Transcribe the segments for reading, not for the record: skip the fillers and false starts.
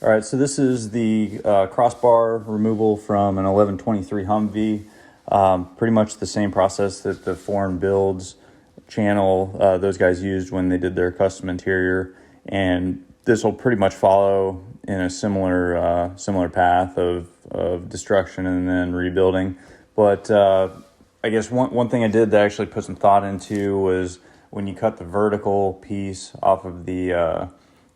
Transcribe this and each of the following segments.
All right, so this is the crossbar removal from an 1123 Humvee. Pretty much the same process that the Foreign Builds channel, those guys used when they did their custom interior. And this will pretty much follow in a similar path of destruction and then rebuilding. But I guess one thing I did that I actually put some thought into was when you cut the vertical piece off of the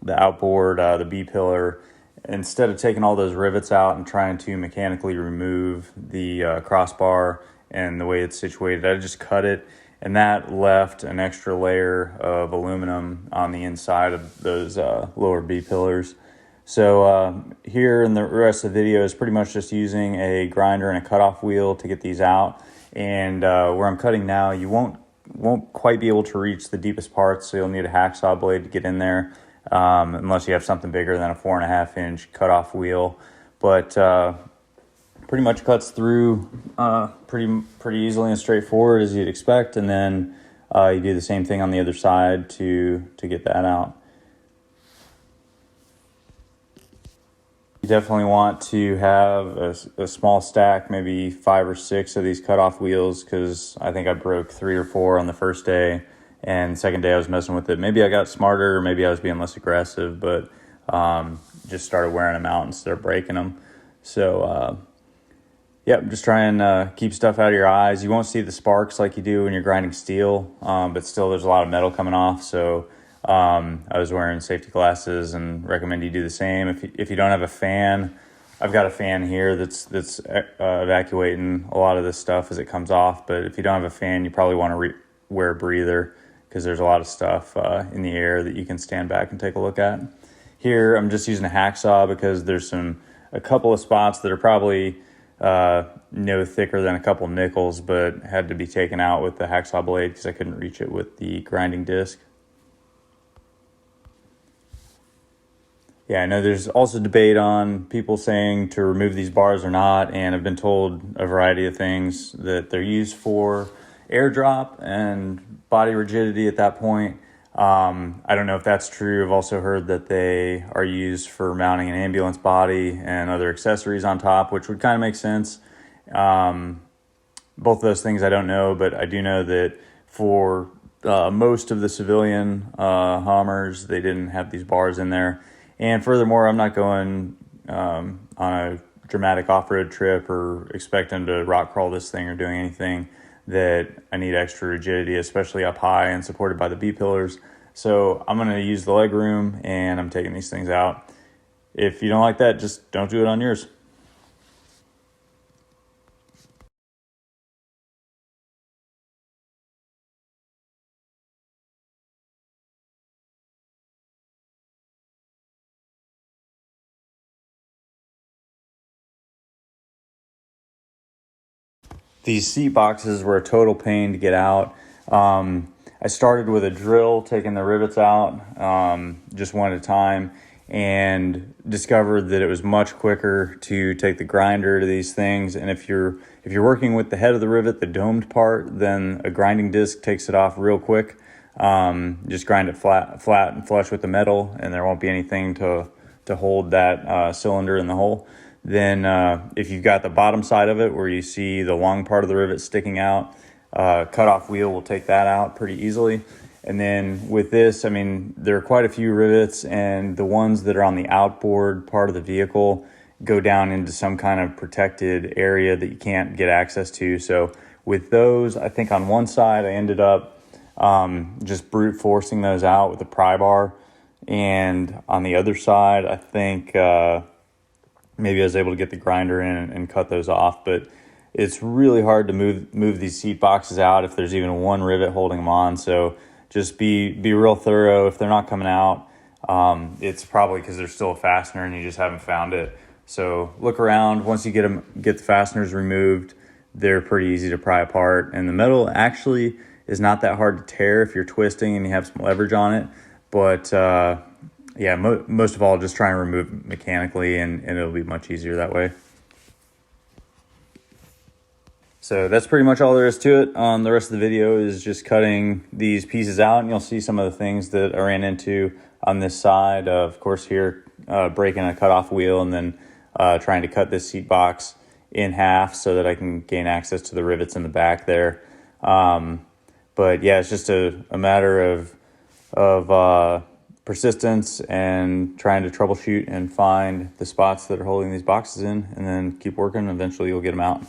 outboard, the B-pillar, instead of taking all those rivets out and trying to mechanically remove the crossbar and the way it's situated, I just cut it, and that left an extra layer of aluminum on the inside of those lower B-pillars. So here in the rest of the video is pretty much just using a grinder and a cutoff wheel to get these out. And where I'm cutting now, you won't quite be able to reach the deepest parts, so you'll need a hacksaw blade to get in there. Unless you have something bigger than a 4.5-inch cutoff wheel, but pretty much cuts through pretty easily and straightforward as you'd expect, and then you do the same thing on the other side to get that out. You definitely want to have a small stack, maybe 5 or 6 of these cutoff wheels, because I think I broke 3 or 4 on the first day. And second day I was messing with it. Maybe I got smarter, or maybe I was being less aggressive, but just started wearing them out instead of breaking them. So, yeah, just try and keep stuff out of your eyes. You won't see the sparks like you do when you're grinding steel, but still there's a lot of metal coming off. So I was wearing safety glasses and recommend you do the same. If you don't have a fan, I've got a fan here that's evacuating a lot of this stuff as it comes off. But if you don't have a fan, you probably want to wear a breather, because there's a lot of stuff in the air that you can stand back and take a look at. Here, I'm just using a hacksaw because there's a couple of spots that are probably no thicker than a couple nickels, but had to be taken out with the hacksaw blade because I couldn't reach it with the grinding disc. Yeah, I know there's also debate on people saying to remove these bars or not, and I've been told a variety of things, that they're used for airdrop and body rigidity at that point. I don't know if that's true. I've also heard that they are used for mounting an ambulance body and other accessories on top, which would kind of make sense. Both of those things I don't know, but I do know that for most of the civilian Hummers, they didn't have these bars in there. And furthermore, I'm not going on a dramatic off-road trip or expecting to rock crawl this thing or doing anything that I need extra rigidity, especially up high and supported by the B-pillars. So I'm going to use the leg room, and I'm taking these things out. If you don't like that, just don't do it on yours. These seat boxes were a total pain to get out. I started with a drill, taking the rivets out just one at a time, and discovered that it was much quicker to take the grinder to these things. And if you're working with the head of the rivet, the domed part, then a grinding disc takes it off real quick. Just grind it flat and flush with the metal, and there won't be anything to hold that cylinder in the hole. Then if you've got the bottom side of it where you see the long part of the rivet sticking out, cutoff wheel will take that out pretty easily. And then with this, I mean, there are quite a few rivets, and the ones that are on the outboard part of the vehicle go down into some kind of protected area that you can't get access to. So with those, I think on one side I ended up just brute forcing those out with a pry bar. And on the other side, I think maybe I was able to get the grinder in and cut those off. But it's really hard to move these seat boxes out if there's even one rivet holding them on. So just be real thorough. If they're not coming out, it's probably because there's still a fastener and you just haven't found it. So look around. Once you get the fasteners removed, they're pretty easy to pry apart. And the metal actually is not that hard to tear if you're twisting and you have some leverage on it. But yeah, most of all, just try and remove it mechanically, and it'll be much easier that way. So that's pretty much all there is to it. The rest of the video is just cutting these pieces out, and you'll see some of the things that I ran into on this side. Of course, here breaking a cutoff wheel and then trying to cut this seat box in half so that I can gain access to the rivets in the back there. But yeah, it's just a matter of persistence and trying to troubleshoot and find the spots that are holding these boxes in, and then keep working. Eventually you'll get them out.